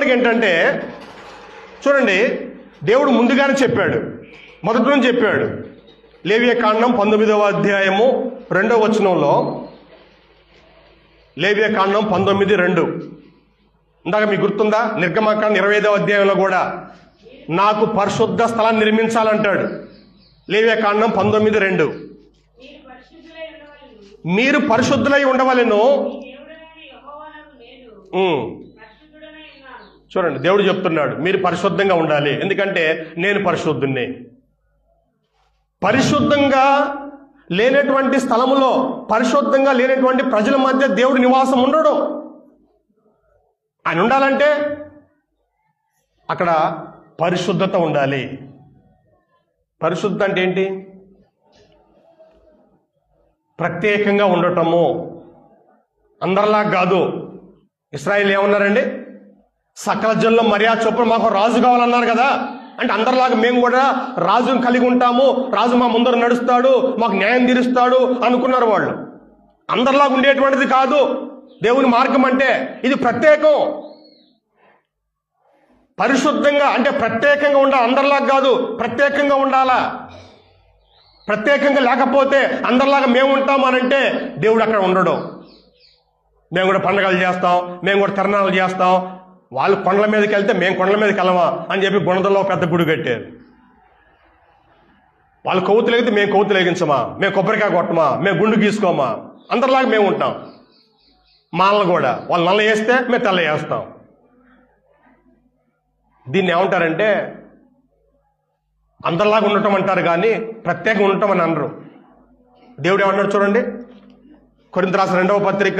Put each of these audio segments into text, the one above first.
దేవుడికి ఏంటంటే చూడండి, దేవుడు ముందుగానే చెప్పాడు, మొదటి నుంచి చెప్పాడు. లేవియకాండం 19వ అధ్యాయము 2వ వచనంలో, లేవియకాండం 19:2. ఇందాక మీకు గుర్తుందా? నిర్గమకాండం 25వ అధ్యాయంలో కూడా నాకు పరిశుద్ధ స్థలాన్ని నిర్మించాలంటాడు. లేవియకాండం 19:2 మీరు పరిశుద్ధులై ఉండవలెను. చూడండి, దేవుడు చెప్తున్నాడు మీరు పరిశుద్ధంగా ఉండాలి, ఎందుకంటే నేను పరిశుద్ధుణ్ణి. పరిశుద్ధంగా లేనటువంటి స్థలములో, పరిశుద్ధంగా లేనటువంటి ప్రజల మధ్య దేవుడు నివాసం ఉండడు. ఆయన ఉండాలంటే అక్కడ పరిశుద్ధత ఉండాలి. పరిశుద్ధత అంటే ఏంటి? ప్రత్యేకంగా ఉండటము. అందరిలా కాదు. ఇశ్రాయేలు ఏమన్నారండి? సకల జనుల మర్యాద చొప్పున మాకు రాజు కావాలన్నారు కదా. అంటే అందరిలాగా మేము కూడా రాజును కలిగి ఉంటాము, రాజు మా ముందర నడుస్తాడు, మాకు న్యాయం తీరుస్తాడు అనుకున్నారు వాళ్ళు. అందరిలాగా ఉండేటువంటిది కాదు దేవుని మార్గం అంటే. ఇది ప్రత్యేకం. పరిశుద్ధంగా అంటే ప్రత్యేకంగా ఉండాలి, అందరిలాగా కాదు, ప్రత్యేకంగా ఉండాలా. ప్రత్యేకంగా లేకపోతే అందరిలాగా మేము ఉంటాం అనంటే దేవుడు అక్కడ ఉండడు. మేము కూడా పండుగలు చేస్తాం, మేము కూడా తిరణాలు చేస్తాం, వాళ్ళు కొండల మీదకి వెళ్తే మేము కొండల మీదకి వెళ్ళమా అని చెప్పి గుణదల్లో పెద్ద గుడి కట్టారు. వాళ్ళు కొవ్వుతు లేగితే మేము కొవ్వుతు లేగించమా, మేము కొబ్బరికాయ కొట్టమా, మేము గుండు గీసుకోమా, అందరిలాగా మేము ఉంటాం. మాలలు కూడా వాళ్ళు నల్ల వేస్తే మేము తెల్ల వేస్తాం. దీన్ని ఏమంటారంటే అందరిలాగా ఉండటం అంటారు కానీ ప్రత్యేకంగా ఉండటం అని అనరు. దేవుడు ఏమన్నాడు చూడండి, కొరింథీ రాసిన 2వ పత్రిక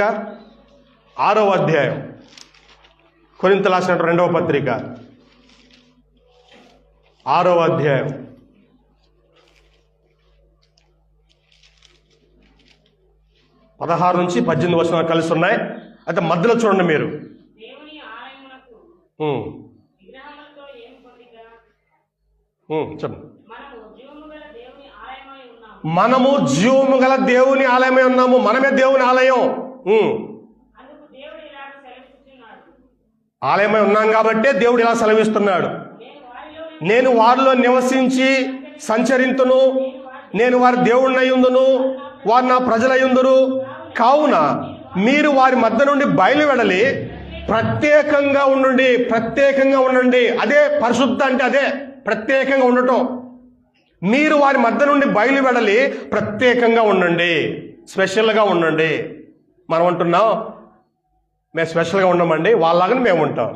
6వ అధ్యాయం. కొరింథీ రాసిన 2వ పత్రిక 6వ అధ్యాయం 16 నుంచి 18 వచనాలు కలిసి ఉన్నాయి. అయితే మధ్యలో చూడండి మీరు. చెప్పండి. మనము జీవము గల దేవుని ఆలయమై ఉన్నాము. మనమే దేవుని ఆలయం. ఆలయమై ఉన్నాం కాబట్టే దేవుడు ఇలా సెలవిస్తున్నాడు. నేను వారిలో నివసించి సంచరింతును, నేను వారి దేవుడినయ్యుందును, వారు నా ప్రజలయ్యుందురు. కావున మీరు వారి మధ్య నుండి బయలు వెడలి ప్రత్యేకంగా ఉండండి. ప్రత్యేకంగా ఉండండి. అదే పరిశుద్ధ అంటే, అదే ప్రత్యేకంగా ఉండటం. మీరు వారి మధ్య నుండి బయలు వెడలి ప్రత్యేకంగా ఉండండి, స్పెషల్గా ఉండండి. మనం అంటున్నాం మేము స్పెషల్గా ఉండమండి, వాళ్ళలాగానే మేము ఉంటాం.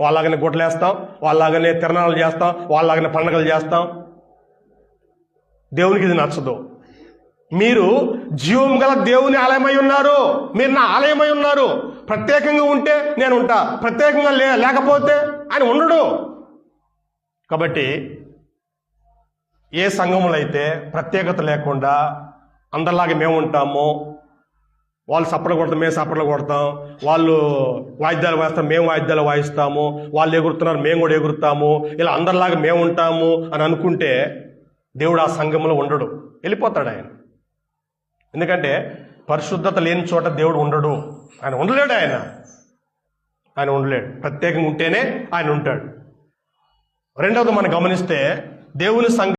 వాళ్ళలాగానే గుడ్లేస్తాం, వాళ్ళలాగానే తిరణాలు చేస్తాం, వాళ్ళలాగానే పండుగలు చేస్తాం. దేవునికి ఇది నచ్చదు. మీరు జీవం గల దేవుని ఆలయమై ఉన్నారు, మీరు నా ఆలయమై ఉన్నారు. ప్రత్యేకంగా ఉంటే నేను ఉంటా, ప్రత్యేకంగా లేకపోతే ఆయన ఉండడు. కాబట్టి ఏ సంఘములు అయితే ప్రత్యేకత లేకుండా అందరిలాగే మేము ఉంటాము, వాళ్ళు సప్పట్లు కొడతాం, మేము సప్పట్లు కొడతాం, వాళ్ళు వాయిద్యాలు వాయిస్తాం, మేము వాయిద్యాలు వాయిస్తాము, వాళ్ళు ఎగురుతున్నారు, మేము కూడా ఎగురుతాము, ఇలా అందరిలాగా మేము ఉంటాము అని అనుకుంటే దేవుడు ఆ సంఘంలో ఉండడు, వెళ్ళిపోతాడు ఆయన. ఎందుకంటే పరిశుద్ధత లేని చోట దేవుడు ఉండడు. ఆయన ఉండలేడు. ఆయన ఉండలేడు. ప్రత్యేకంగా ఉంటేనే ఆయన ఉంటాడు. రెండవది మనం గమనిస్తే దేవుని సంఘం